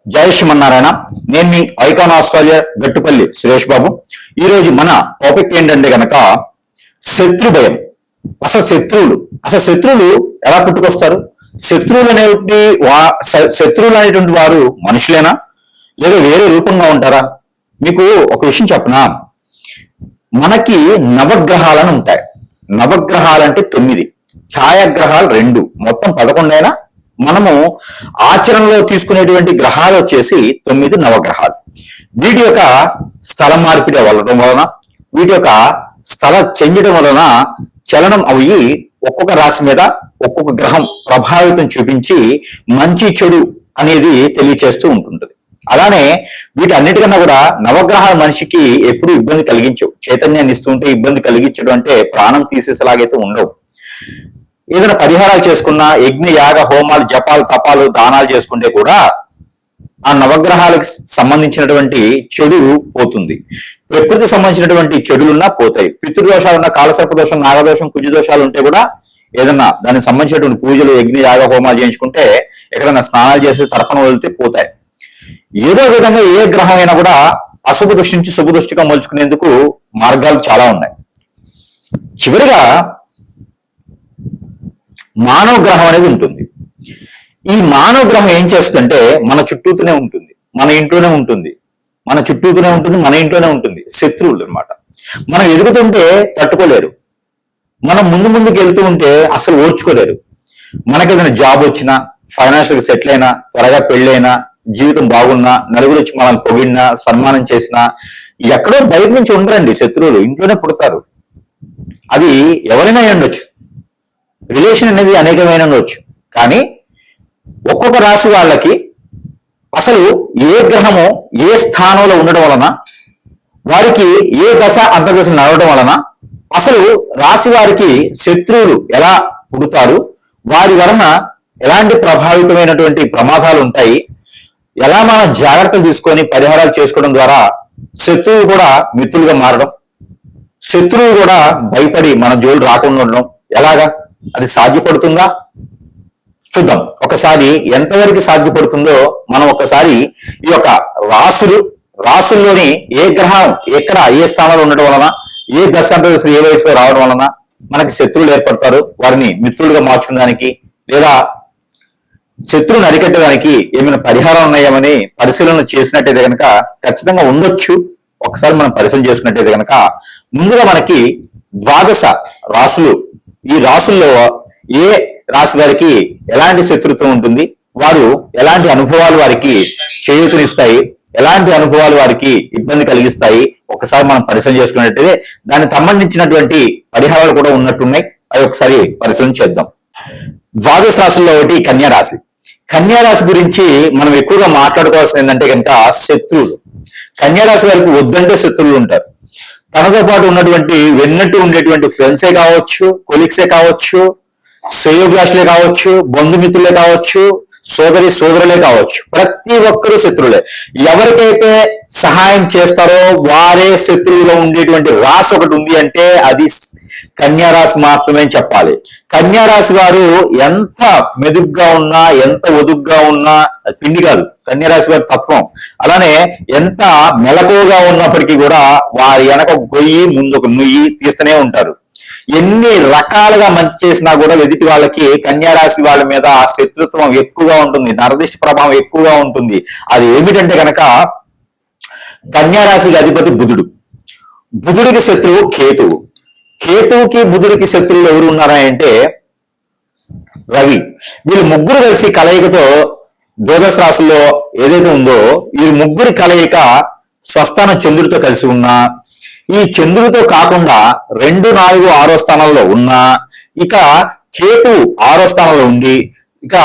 జై శ్రీమన్నారాయణ. నేను మీ icon Australia Gattupalli Suresh Babu. ఈరోజు మన టాపిక్ ఏంటంటే గనక శత్రు భయం. అసలు శత్రువులు ఎలా పుట్టుకొస్తారు? శత్రువులు అనేటువంటి వారు మనుషులేనా లేదా వేరే రూపంగా ఉంటారా? మీకు ఒక విషయం చెప్పనా, మనకి నవగ్రహాలను ఉంటాయి. నవగ్రహాలంటే 9, ఛాయాగ్రహాలు 2, మొత్తం 11 అయినా మనము ఆచరణలో తీసుకునేటువంటి గ్రహాలు వచ్చేసి 9 నవగ్రహాలు. వీటి యొక్క స్థల మార్పిడి అవ్వడం వలన, వీటి యొక్క స్థల చెందడం వలన చలనం అవి ఒక్కొక్క రాశి మీద ఒక్కొక్క గ్రహం ప్రభావితం చూపించి మంచి చెడు అనేది తెలియచేస్తూ ఉంటుంటుంది. అలానే వీటన్నిటికన్నా కూడా నవగ్రహాల మనిషికి ఎప్పుడు ఇబ్బంది కలిగించవు. చైతన్యాన్ని ఇస్తుంటే ఇబ్బంది కలిగించడం అంటే ప్రాణం తీసేసేలాగైతే ఉండవు. ఏదైనా పరిహారాలు చేసుకున్నా, యజ్ఞ యాగ హోమాలు జపాలు తపాలు దానాలు చేసుకుంటే కూడా ఆ నవగ్రహాలకు సంబంధించినటువంటి చెడు పోతుంది. ప్రకృతి సంబంధించినటువంటి చెడులున్నా పోతాయి. పితృదోషాలున్నా, కాలసర్ప దోషం, నాగదోషం, కుజదోషాలు ఉంటే కూడా ఏదన్నా దానికి సంబంధించినటువంటి పూజలు యజ్ఞ యాగ హోమాలు చేయించుకుంటే, ఎక్కడైనా స్నానాలు చేసి తర్పణ వదిలితే పోతాయి. ఏదో విధంగా ఏ గ్రహం అయినా కూడా అశుభ దృష్టి నుంచి శుభ దృష్టిగా మలుచుకునేందుకు మార్గాలు చాలా ఉన్నాయి. చివరిగా మానవ గ్రహం అనేది ఉంటుంది. ఈ మానవ గ్రహం ఏం చేస్తుందంటే మన చుట్టూతూనే ఉంటుంది, మన ఇంట్లోనే ఉంటుంది, మన చుట్టూతూనే ఉంటుంది, మన ఇంట్లోనే ఉంటుంది. శత్రువులు అన్నమాట. మనం ఎదుగుతుంటే తట్టుకోలేరు, మనం ముందుకు వెళ్తూ ఉంటే అసలు ఓర్చుకోలేరు. మనకి ఏదైనా జాబ్ వచ్చినా, ఫైనాన్షియల్ సెటిల్ అయినా, త్వరగా పెళ్ళైనా, జీవితం బాగున్నా, నలుగురు వచ్చి మనల్ని పొగిడినా, సన్మానం చేసినా ఎక్కడో బయట నుంచి ఉండరండి. శత్రువులు ఇంట్లోనే పుడతారు. అది ఎవరైనా ఉండొచ్చు, రిలేషన్ అనేది అనేకమైన ఉండొచ్చు. కానీ ఒక్కొక్క రాశి వాళ్ళకి అసలు ఏ గ్రహము ఏ స్థానంలో ఉండడం వలన, వారికి ఏ దశ అంతర్దశ నడవడం వలన అసలు రాశి వారికి శత్రువులు ఎలా పుడతారు, వారి వలన ఎలాంటి ప్రభావితమైనటువంటి ప్రమాదాలు ఉంటాయి, ఎలా మనం జాగ్రత్తలు తీసుకొని పరిహారాలు చేసుకోవడం ద్వారా శత్రువులు కూడా మిత్రులుగా మారడం, శత్రువులు కూడా భయపడి మన జోలు రాకుండా ఉండడం ఎలాగా, అది సాధ్యపడుతుందా? చూద్దాం ఒకసారి ఎంతవరకు సాధ్యపడుతుందో. మనం ఒకసారి ఈ యొక్క రాసుల్లోని ఏ గ్రహం ఎక్కడ ఏ స్థానంలో ఉండడం వలన, ఏ దశాంతదశలు ఏ వయసులో రావడం వలన మనకి శత్రువులు ఏర్పడతారు, వారిని మిత్రులుగా మార్చుకోవడానికి లేదా శత్రువుని అరికట్టడానికి ఏమైనా పరిహారం ఉన్నాయేమని పరిశీలన చేసినట్టయితే కనుక ఖచ్చితంగా ఉండొచ్చు. ఒకసారి మనం పరిశీలన చేసుకున్నట్టయితే కనుక ముందుగా మనకి 12 రాసులు, ఈ రాసుల్లో ఏ రాశి వారికి ఎలాంటి శత్రుత్వం ఉంటుంది, వారు ఎలాంటి అనుభవాలు వారికి చేయూతనిస్తాయి, ఎలాంటి అనుభవాలు వారికి ఇబ్బంది కలిగిస్తాయి, ఒకసారి మనం పరిశీలన చేసుకున్నట్టయితే దానికి సంబంధించినటువంటి పరిహారాలు కూడా ఉన్నట్టున్నాయి. అవి ఒకసారి పరిశీలన చేద్దాం. 12 రాశుల్లో ఒకటి కన్యారాశి. కన్యారాశి గురించి మనం ఎక్కువగా మాట్లాడుకోవాల్సింది ఏంటంటే కనుక శత్రువులు. కన్యారాశి వారికి వద్దంటే శత్రువులు ఉంటారు. తనతో పాటు ఉన్నటువంటి వెన్నట్టు ఉండేటువంటి ఫ్రెండ్సే కావచ్చు, కొలీగ్సే కావచ్చు, శ్రేయోభిలాషులే కావచ్చు, బంధుమిత్రులే కావచ్చు, సోదరులే కావచ్చు, ప్రతి ఒక్కరూ శత్రువులే. ఎవరికైతే సహాయం చేస్తారో వారే శత్రువులో ఉండేటువంటి రాశి ఒకటి ఉంది అంటే అది కన్యారాశి మాత్రమే చెప్పాలి. కన్యారాశి వారు ఎంత మెదుగ్గా ఉన్నా, ఎంత ఒదుగ్గా ఉన్నా పిండి కాదు కన్యారాశి వారి తత్వం. అలానే ఎంత మెలకువగా ఉన్నప్పటికీ కూడా వారి వెనక గొయ్యి ముందుకు నుయ్యి తీస్తూనే ఉంటారు. ఎన్ని రకాలుగా మంచి చేసినా కూడా ఎదుటి వాళ్ళకి కన్యారాశి వాళ్ళ మీద శత్రుత్వం ఎక్కువగా ఉంటుంది, నరదిష్టి ప్రభావం ఎక్కువగా ఉంటుంది. అది ఏమిటంటే కనుక కన్యారాశికి అధిపతి బుధుడు, బుధుడికి శత్రువు కేతువు, కేతువుకి బుధుడికి శత్రువులు ఎవరు ఉన్నారా అంటే రవి. వీళ్ళు ముగ్గురు కలిసి కలయికతో ద్వాదశ రాశుల్లో ఏదైతే ఉందో ఈ ముగ్గురి కలయిక స్వస్థాన చంద్రుడితో కలిసి ఉన్నా, ఈ చంద్రుడితో కాకుండా 2, 4, 6 స్థానాల్లో ఉన్నా, ఇక కేతు 6వ స్థానంలో ఉండి, ఇక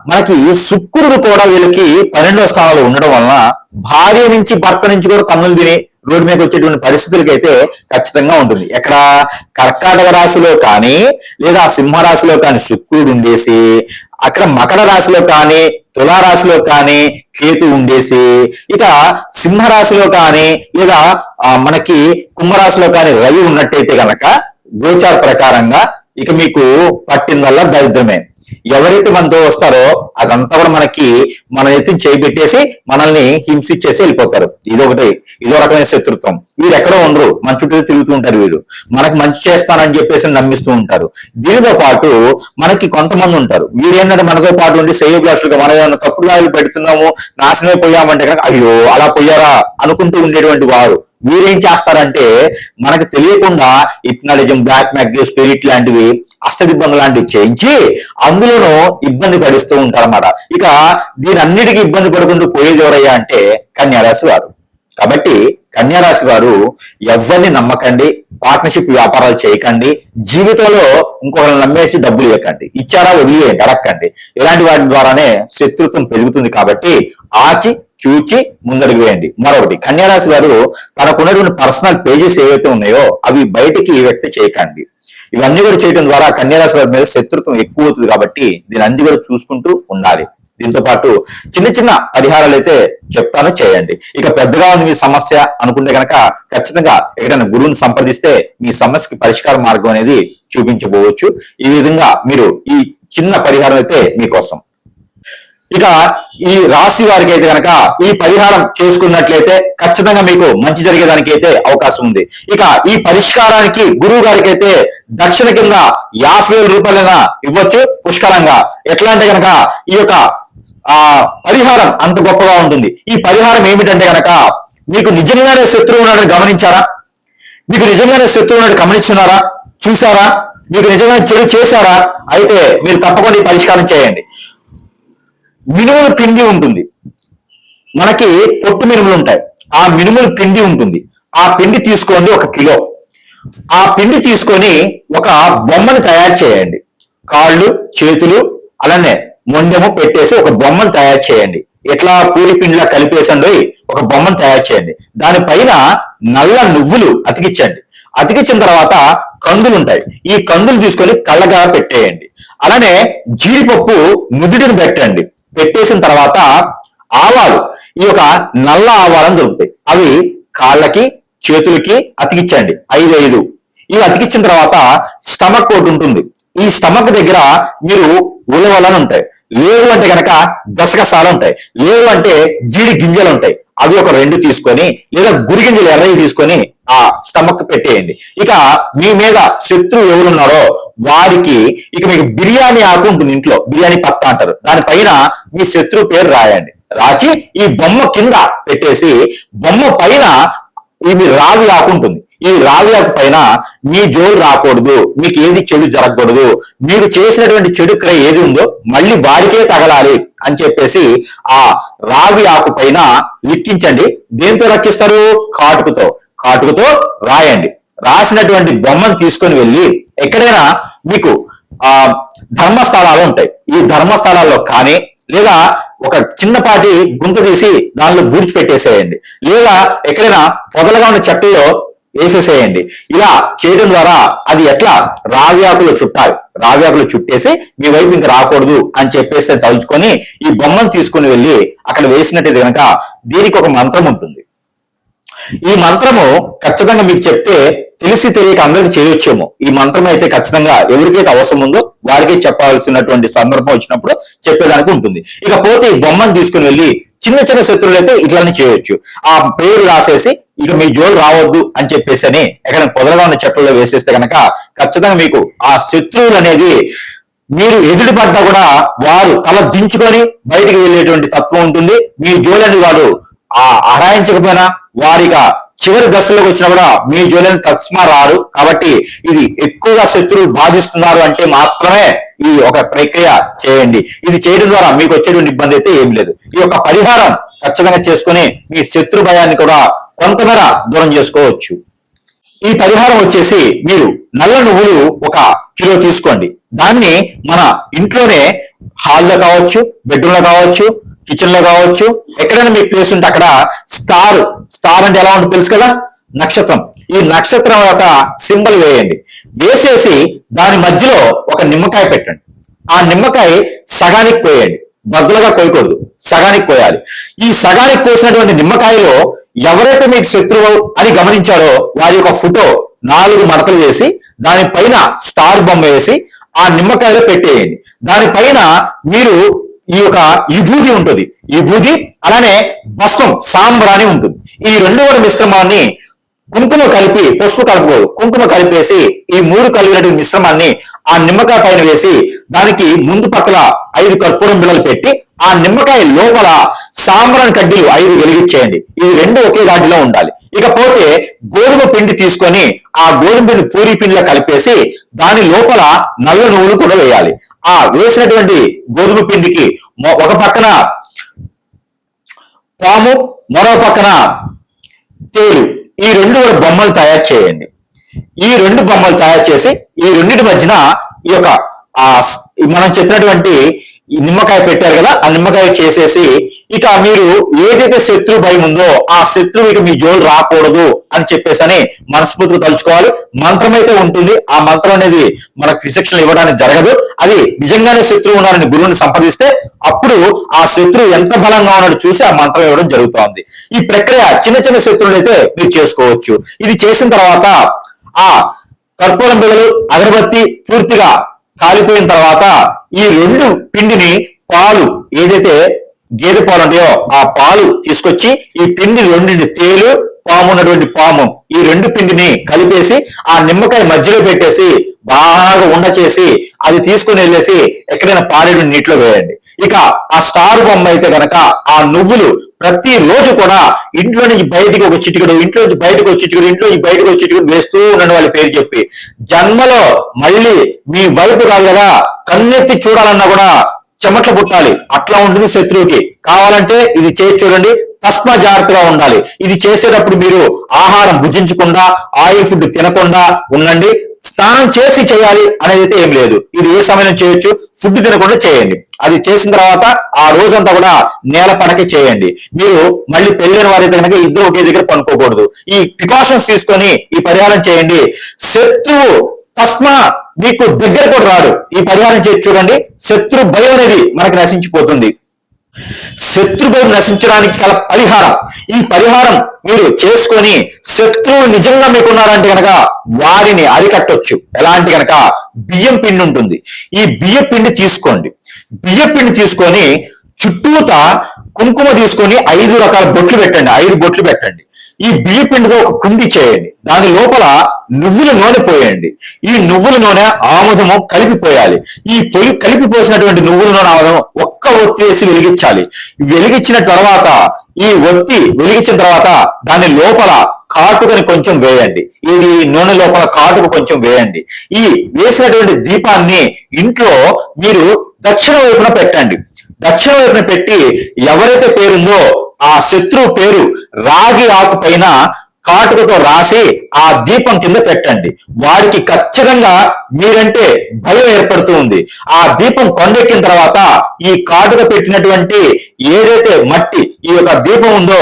మనకి శుక్రుడు కూడా వీళ్ళకి 12వ స్థానంలో ఉండడం వలన భార్య నుంచి భర్త నుంచి కూడా కన్నులు తిని రోడ్డు మీద వచ్చేటువంటి పరిస్థితులకైతే ఖచ్చితంగా ఉంటుంది. ఎక్కడ కర్కాటక రాశిలో కానీ లేదా సింహరాశిలో కానీ శుక్రుడు ఉండేసి, అక్కడ మకర రాశిలో కానీ తులారాశిలో కానీ కేతు ఉండేసి, ఇక సింహరాశిలో కానీ లేదా మనకి కుంభరాశిలో కానీ రవి ఉన్నట్టయితే గనక గోచార ప్రకారంగా ఇక మీకు పట్టిందల్లా దరిద్రమే. ఎవరైతే మనతో వస్తారో అదంతా కూడా మన ఎత్తుని చేపెట్టేసి మనల్ని హింసించేసి వెళ్ళిపోతారు. ఇదో రకమైన శత్రుత్వం. వీరు ఎక్కడో ఉండరు, మన చుట్టూ తిరుగుతూ ఉంటారు. వీరు మనకు మంచి చేస్తానని చెప్పేసి నమ్మిస్తూ ఉంటారు. దీనితో పాటు మనకి కొంతమంది ఉంటారు, వీరేంటంటే మనతో పాటు ఉండి శ్రేయోభిలాషులుగా మనం ఏమన్నా తప్పుడు దాడులు పెడుతున్నాము, నాశనమే పోయామంటే కనుక అయ్యో అలా పోయారా అనుకుంటూ ఉండేటువంటి వారు వీరేం చేస్తారంటే మనకు తెలియకుండా హిప్నాటిజం, బ్లాక్ మ్యాజిక్, స్పిరిట్ లాంటివి, అష్టదిబ్బంది లాంటివి చేయించి అందులోనూ ఇబ్బంది పడిస్తూ ఉంటారన్నమాట. ఇక దీని అన్నిటికీ ఇబ్బంది పడుకుంటూ పోయేది ఎవరయ్యా అంటే కన్యారాశి వారు. కాబట్టి కన్యారాశి వారు ఎవరిని నమ్మకండి, పార్ట్నర్షిప్ వ్యాపారాలు చేయకండి, జీవితంలో ఇంకొకరిని నమ్మేసి డబ్బులు ఇవ్వకండి, ఇచ్చారా వదిలేయండి, అడక్కండి. ఇలాంటి వాటి ద్వారానే శత్రుత్వం పెరుగుతుంది. కాబట్టి ఆచి చూచి ముందడుగు వేయండి. మరొకటి, కన్యారాశి వారు తనకున్నటువంటి పర్సనల్ పేజెస్ ఏవైతే ఉన్నాయో అవి బయటికి వ్యక్తి చేయకండి. ఇవన్నీ కూడా చేయడం ద్వారా కన్యారాశి వారి మీద శత్రుత్వం ఎక్కువ అవుతుంది. కాబట్టి దీని అన్ని కూడా చూసుకుంటూ ఉండాలి. దీంతో పాటు చిన్న చిన్న పరిహారాలు అయితే చెప్తాను, చేయండి. ఇక పెద్దగా ఉంది మీ సమస్య అనుకుంటే కనుక ఖచ్చితంగా ఎక్కడైనా గురువుని సంప్రదిస్తే మీ సమస్యకి పరిష్కార మార్గం అనేది చూపించబోవచ్చు. ఈ విధంగా మీరు ఈ చిన్న పరిహారం అయితే మీకోసం. ఇక ఈ రాశి వారికి అయితే కనుక ఈ పరిహారం చేసుకున్నట్లయితే ఖచ్చితంగా మీకు మంచి జరిగేదానికి అయితే అవకాశం ఉంది. ఇక ఈ పరిష్కారానికి గురువు గారికి అయితే దక్షిణ కింద 50,000 రూపాయలైనా ఇవ్వచ్చు పుష్కలంగా. ఎట్లా అంటే కనుక ఈ యొక్క పరిహారం అంత గొప్పగా ఉంటుంది. ఈ పరిహారం ఏమిటంటే కనుక మీకు నిజంగానే శత్రువు ఉన్నాడని గమనించారా? మీకు నిజంగానే శత్రువు ఉన్నాడు గమనిస్తున్నారా? చూసారా? మీకు నిజంగానే చెడు చేశారా? అయితే మీరు తప్పకుండా ఈ పరిష్కారం చేయండి. మినుముల పిండి ఉంటుంది, మనకి పొట్టు మినుములు ఉంటాయి. ఆ మినుముల పిండి ఉంటుంది. ఆ పిండి తీసుకోండి 1 కిలో. ఆ పిండి తీసుకొని ఒక బొమ్మను తయారు చేయండి. కాళ్ళు, చేతులు, అలానే మొండెము పెట్టేసి ఒక బొమ్మను తయారు చేయండి. ఎట్లా పూరి పిండిలా కలిపేసండి ఒక బొమ్మను తయారు చేయండి. దానిపైన నల్ల నువ్వులు అతికించండి. అతికించిన తర్వాత కందులు ఉంటాయి. ఈ కందులు తీసుకొని కళ్ళగా పెట్టేయండి. అలానే జీడిపప్పు నుదుటిని పెట్టండి. పెట్టేసిన తర్వాత ఆవాలు, ఈ యొక్క నల్ల ఆవాలను దొరుకుతాయి. అవి కాళ్ళకి, చేతులకి అతికించండి 5 ఇవి అతికించిన తర్వాత స్టమక్ ఒకటి ఉంటుంది. ఈ స్టమక్ దగ్గర మీరు ఉలవలను ఉంటాయి. లేవు అంటే కనుక గసగసాలు ఉంటాయి. లేవు అంటే జీడి గింజలు ఉంటాయి. అవి ఒక 2 తీసుకొని, లేదా గురి గింజలు ఎర్రవి తీసుకొని ఆ స్టమక్ పెట్టేయండి. ఇక మీ మీద శత్రువు ఎవరున్నారో వారికి ఇక మీకు బిర్యానీ ఆకు ఉంటుంది ఇంట్లో, బిర్యానీ పత్తా అంటారు. దానిపైన మీ శత్రువు పేరు రాయండి. రాచి ఈ బొమ్మ కింద పెట్టేసి బొమ్మ పైన ఈ రావి ఆకు ఉంటుంది. ఈ రావి ఆకు పైన మీ జోలు రాకూడదు, మీకు ఏది చెడు జరగకూడదు, మీకు చేసినటువంటి చెడు క్రియ ఏది ఉందో మళ్ళీ వారికే తగలాలి అని చెప్పేసి ఆ రావి ఆకు పైన లిఖించండి. దేంతో రక్కిస్తారు? కాటుకతో రాయండి. రాసినటువంటి బొమ్మను తీసుకొని వెళ్ళి ఎక్కడైనా మీకు ధర్మస్థలాలు ఉంటాయి. ఈ ధర్మస్థలాల్లో కానీ, లేదా ఒక చిన్నపాటి గుంత తీసి దానిలో బూడ్చి పెట్టేసేయండి, లేదా ఎక్కడైనా పొదలుగా ఉన్న చెట్టులో వేసేసేయండి. ఇలా చేయడం ద్వారా అది ఎట్లా రావ్యాకులు చుట్టాలి. రావ్యాకులు చుట్టేసి మీ వైపు ఇంకా రాకూడదు అని చెప్పేసి తలుచుకొని ఈ బొమ్మను తీసుకుని వెళ్ళి అక్కడ వేసినట్టు కనుక దీనికి ఒక మంత్రం ఉంటుంది. ఈ మంత్రము ఖచ్చితంగా మీకు చెప్తే తెలిసి తెలియక అందరికి చేయొచ్చేమో. ఈ మంత్రం అయితే ఖచ్చితంగా ఎవరికైతే అవసరం ఉందో వారికి చెప్పాల్సినటువంటి సందర్భం వచ్చినప్పుడు చెప్పేదానికి ఉంటుంది. ఇకపోతే ఈ బొమ్మను తీసుకుని వెళ్ళి చిన్న చిన్న శత్రువులు అయితే ఇట్లానే చేయొచ్చు. ఆ పేరు రాసేసి ఇక మీ జోలు రావద్దు అని చెప్పేసి అని ఎక్కడ పొదలుగా ఉన్న చెట్లలో వేసేస్తే కనుక ఖచ్చితంగా మీకు ఆ శత్రువులు అనేది మీరు ఎదురుపడ్డా కూడా వారు తల దించుకొని బయటికి వెళ్ళేటువంటి తత్వం ఉంటుంది. మీ జోలని వాడు హరాయించకపోయినా వారిగా చివరి దశలోకి వచ్చినా కూడా మీ జోలిని తస్మా రారు. కాబట్టి ఇది ఎక్కువగా శత్రువులు బాధిస్తున్నారు అంటే మాత్రమే ఈ ఒక ప్రక్రియ చేయండి. ఇది చేయడం ద్వారా మీకు వచ్చేటువంటి ఇబ్బంది అయితే ఏం లేదు. ఈ యొక్క పరిహారం ఖచ్చితంగా చేసుకుని మీ శత్రు భయాన్ని కూడా కొంతమేర దూరం చేసుకోవచ్చు. ఈ పరిహారం వచ్చేసి మీరు నల్ల నువ్వులు 1 కిలో తీసుకోండి. దాన్ని మన ఇంట్లోనే హాల్లో కావచ్చు, బెడ్రూమ్ లో కావచ్చు, కిచెన్ లో కావచ్చు, ఎక్కడైనా మీ ప్లేస్ ఉంటే అక్కడ స్టార్ అంటే ఎలా ఉంటుంది తెలుసు కదా, నక్షత్రం. ఈ నక్షత్రం యొక్క సింబల్ వేయండి. వేసేసి దాని మధ్యలో ఒక నిమ్మకాయ పెట్టండి. ఆ నిమ్మకాయ సగానికి కోయండి, బద్దలుగా కోయకూడదు, సగానికి కోయాలి. ఈ సగానికి కోసినటువంటి నిమ్మకాయలో ఎవరైతే మీకు శత్రువు అని గమనించారో వారి యొక్క ఫోటో 4 మడతలు వేసి దానిపైన స్టార్ బొమ్మ వేసి ఆ నిమ్మకాయలో పెట్టేయండి. దానిపైన మీరు ఈ యొక్క విభూది ఉంటుంది, విభూది అలానే భస్మం సాంబ్రాణి ఉంటుంది. ఈ రెండు కూడా మిశ్రమాన్ని కుంకుమ కలిపి, పసుపు కలుపుకోదు, కుంకుమ కలిపేసి ఈ మూడు కలిగినటువంటి మిశ్రమాన్ని ఆ నిమ్మకాయ పైన వేసి దానికి ముందు పక్కల 5 కర్పూరం బిళ్ళలు పెట్టి ఆ నిమ్మకాయ లోపల సాంబ్రాన్ కడ్డీలు 5 వెలిగించేయండి. ఇవి రెండు ఒకే దాటిలో ఉండాలి. ఇకపోతే గోధుమ పిండి తీసుకొని ఆ గోధుమ పిండి పూరి పిండిలో కలిపేసి దాని లోపల నల్ల నువ్వులు కూడా వేయాలి. ఆ వేసినటువంటి గోధుమ పిండికి ఒక పక్కన పాము, మరో పక్కన తేలు, ఈ రెండు బొమ్మలు తయారు చేయండి. ఈ రెండు బొమ్మలు తయారు చేసి ఈ రెండింటి మధ్యన ఈ యొక్క మనం చెప్పినటువంటి ఈ నిమ్మకాయ పెట్టారు కదా, ఆ నిమ్మకాయ చేసేసి ఇక మీరు ఏదైతే శత్రు భయం ఉందో ఆ శత్రువు ఇక మీ జోలు రాకూడదు అని చెప్పేసి అని మనస్ఫూర్తిగా తలుచుకోవాలి. మంత్రం అయితే ఉంటుంది, ఆ మంత్రం అనేది మనకు శిక్షణ ఇవ్వడానికి జరగదు. అది నిజంగానే శత్రువు ఉన్నారని గురువుని సంప్రదిస్తే అప్పుడు ఆ శత్రువు ఎంత బలంగా ఉన్నాడో చూసి ఆ మంత్రం ఇవ్వడం జరుగుతోంది. ఈ ప్రక్రియ చిన్న చిన్న శత్రువులు అయితే మీరు చేసుకోవచ్చు. ఇది చేసిన తర్వాత ఆ కర్పూరం బిళ్ళలు, అగరబత్తి పూర్తిగా కాలిపోయిన తర్వాత ఈ రెండు పిండిని పాలు, ఏదైతే గేదె పాలు ఉంటాయో ఆ పాలు తీసుకొచ్చి ఈ పిండి రెండింటి తేలు, పాము ఉన్నటువంటి పాము, ఈ రెండు పిండిని కలిపేసి ఆ నిమ్మకాయ మధ్యలో పెట్టేసి బాగా ఉండ చేసి అది తీసుకుని వెళ్ళేసి ఎక్కడైనా పారేడు నీటిలో వేయండి. ఇక ఆ స్టార్ బొమ్మ అయితే కనుక ఆ నువ్వులు ప్రతి రోజు కూడా ఇంట్లో నుంచి బయటికి ఒక చిటికెడు, ఇంట్లో నుంచి బయటకు ఒక చిటికెడు, ఇంట్లో నుంచి బయటకు ఒక చిటికెడు వేస్తూ ఉండండి వాళ్ళ పేరు చెప్పి. జన్మలో మళ్ళీ మీ వైపు కాదు కదా, కన్నెత్తి చూడాలన్నా కూడా చెమట్లు పుట్టాలి, అట్లా ఉంటుంది శత్రువుకి. కావాలంటే ఇది చేసి చూడండి, తస్మా జాగ్రత్తగా ఉండాలి. ఇది చేసేటప్పుడు మీరు ఆహారం భుజించకుండా, ఆయిల్ ఫుడ్ తినకుండా ఉండండి. స్నానం చేసి చేయాలి అనేది అయితే ఏం లేదు. ఇది ఏ సమయం చేయొచ్చు, ఫుడ్ తినకుండా చేయండి. అది చేసిన తర్వాత ఆ రోజంతా కూడా నేల పడక చేయండి. మీరు మళ్ళీ పెళ్ళైన వారైతే కనుక ఇద్దరు ఒకే దగ్గర పనుకోకూడదు. ఈ ప్రికాషన్స్ తీసుకొని ఈ పరిహారం చేయండి. శత్రువు తస్మా మీకు దగ్గర కూడా రాడు. ఈ పరిహారం చేసి చూడండి, శత్రు భయం అనేది మనకి నశించిపోతుంది. శత్రు భయం నశించడానికి గల పరిహారం, ఈ పరిహారం మీరు చేసుకొని శత్రువు నిజంగా మీకున్నారంటే కనుక వారిని అరికట్టొచ్చు. ఎలా అంటే కనుక బియ్యం పిండి ఉంటుంది, ఈ బియ్యం పిండి తీసుకోండి. బియ్యం పిండి తీసుకొని చుట్టూత కుంకుమ తీసుకొని 5 రకాల బొట్లు పెట్టండి, 5 బొట్లు పెట్టండి. ఈ బియ్య పిండితో ఒక కుండి చేయండి, దాని లోపల నువ్వుల నూనె పోయండి. ఈ నువ్వుల నూనె ఆముదము కలిపిపోయాలి. ఈ కలిపిపోసినటువంటి నువ్వుల నూనె ఆముదము ఒక్క ఒత్తి వేసి వెలిగించాలి. వెలిగించిన తర్వాత ఈ ఒత్తి వెలిగించిన తర్వాత దాని లోపల కాటుకని కొంచెం వేయండి. ఇది నూనె లోపల కాటుక కొంచెం వేయండి. ఈ వేసినటువంటి దీపాన్ని ఇంట్లో మీరు దక్షిణ వైపున పెట్టండి. దక్షిణ వైపున పెట్టి ఎవరైతే పేరుందో ఆ శత్రువు పేరు రాగి ఆకు పైన కాటుకతో రాసి ఆ దీపం కింద పెట్టండి. వాడికి ఖచ్చితంగా మీరంటే భయం ఏర్పడుతూ ఉంది. ఆ దీపం కొండెక్కిన తర్వాత ఈ కాటుక పెట్టినటువంటి ఏదైతే మట్టి ఈ యొక్క దీపం ఉందో,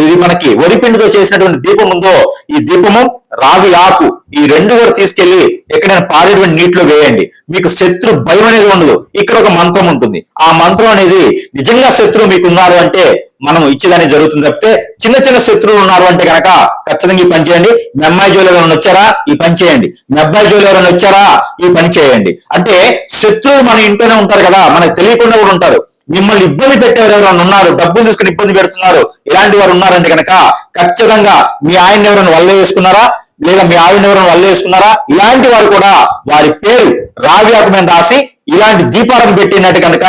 ఇది మనకి వరిపిండితో చేసినటువంటి దీపం ఉందో, ఈ దీపము రావి ఆకు ఈ రెండు కూడా తీసుకెళ్లి ఎక్కడైనా పారేటువంటి నీటిలో వేయండి. మీకు శత్రు భయం అనేది ఉండదు. ఇక్కడ ఒక మంత్రం ఉంటుంది, ఆ మంత్రం అనేది నిజంగా శత్రువు మీకు ఉన్నారు అంటే మనం ఇచ్చేదాన్ని జరుగుతుంది తప్పితే చిన్న చిన్న శత్రువులు ఉన్నారు అంటే కనుక ఖచ్చితంగా ఈ పని చేయండి. మీ అమ్మాయి జోలు ఎవరైనా వచ్చారా, ఈ పని చేయండి. మీ అబ్బాయి జోలు ఎవరైనా వచ్చారా, ఈ పని చేయండి. అంటే శత్రువులు మన ఇంట్లోనే ఉంటారు కదా, మనకు తెలియకుండా కూడా ఉంటారు. మిమ్మల్ని ఇబ్బంది పెట్టేవారు ఎవరైనా ఉన్నారు, డబ్బులు తీసుకుని ఇబ్బంది పెడుతున్నారు, ఇలాంటి వారు ఉన్నారంటే కనుక ఖచ్చితంగా మీ ఆయన ఎవరైనా వల్ల వేసుకున్నారా, లేదా మీ ఆవిడ ఎవరైనా వల్ల వేసుకున్నారా, ఇలాంటి వారు కూడా వారి పేరు రావి ఆకు మీద రాసి ఇలాంటి దీపాలను పెట్టినట్టు కనుక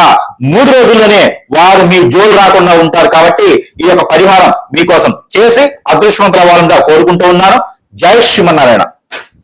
3 రోజుల్లోనే వారు మీ జోలు రాకుండా ఉంటారు. కాబట్టి ఈ యొక్క పరిహారం మీకోసం చేసి అదృష్టవంతులు అవ్వాలని కోరుకుంటూ ఉన్నాను. జై శ్రీమన్నారాయణ.